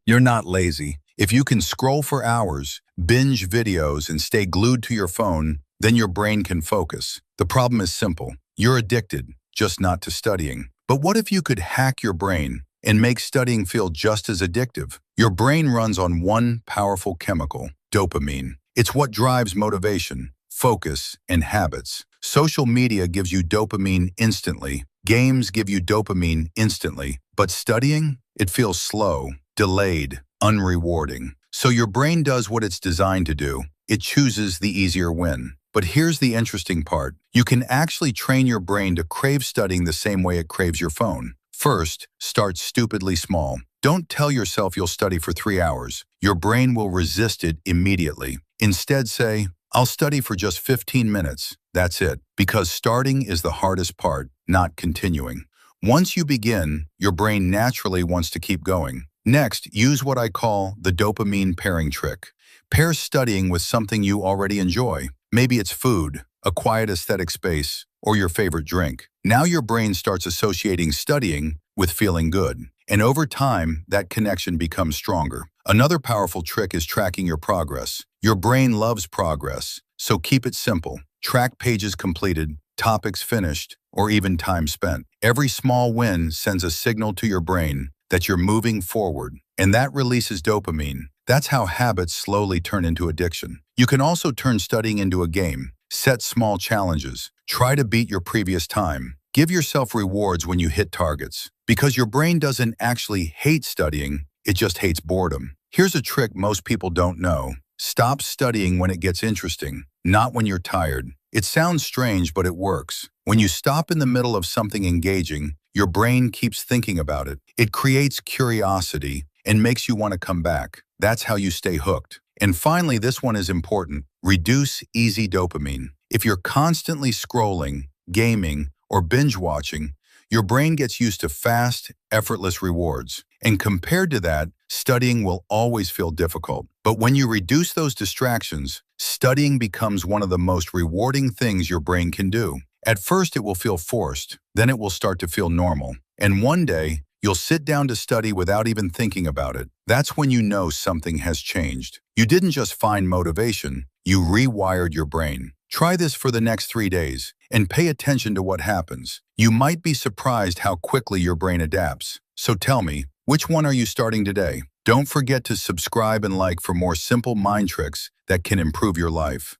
You're not lazy. If you can scroll for hours, binge videos, and stay glued to your phone, then your brain can focus. The problem is simple. You're addicted, just not to studying. But what if you could hack your brain and make studying feel just as addictive? Your brain runs on one powerful chemical, dopamine. It's what drives motivation, focus, and habits. Social media gives you dopamine instantly. Games give you dopamine instantly. But studying? It feels slow, delayed, unrewarding. So your brain does what it's designed to do. It chooses the easier win. But here's the interesting part. You can actually train your brain to crave studying the same way it craves your phone. First, start stupidly small. Don't tell yourself you'll study for 3 hours. Your brain will resist it immediately. Instead, say, I'll study for just 15 minutes. That's it. Because starting is the hardest part, not continuing. Once you begin, your brain naturally wants to keep going. Next, use what I call the dopamine pairing trick. Pair studying with something you already enjoy. Maybe it's food, a quiet aesthetic space, or your favorite drink. Now your brain starts associating studying with feeling good. And over time, that connection becomes stronger. Another powerful trick is tracking your progress. Your brain loves progress, so keep it simple. Track pages completed, topics finished, or even time spent. Every small win sends a signal to your brain that you're moving forward, and that releases dopamine. That's how habits slowly turn into addiction. You can also turn studying into a game. Set small challenges. Try to beat your previous time. Give yourself rewards when you hit targets. Because your brain doesn't actually hate studying, it just hates boredom. Here's a trick most people don't know. Stop studying when it gets interesting, not when you're tired. It sounds strange, but it works. When you stop in the middle of something engaging, your brain keeps thinking about it. It creates curiosity and makes you want to come back. That's how you stay hooked. And finally, this one is important. Reduce easy dopamine. If you're constantly scrolling, gaming, or binge watching, your brain gets used to fast, effortless rewards. And compared to that, studying will always feel difficult. But when you reduce those distractions, studying becomes one of the most rewarding things your brain can do. At first, it will feel forced. Then it will start to feel normal. And one day, you'll sit down to study without even thinking about it. That's when you know something has changed. You didn't just find motivation, you rewired your brain. Try this for the next 3 days and pay attention to what happens. You might be surprised how quickly your brain adapts. So tell me, which one are you starting today? Don't forget to subscribe and like for more simple mind tricks that can improve your life.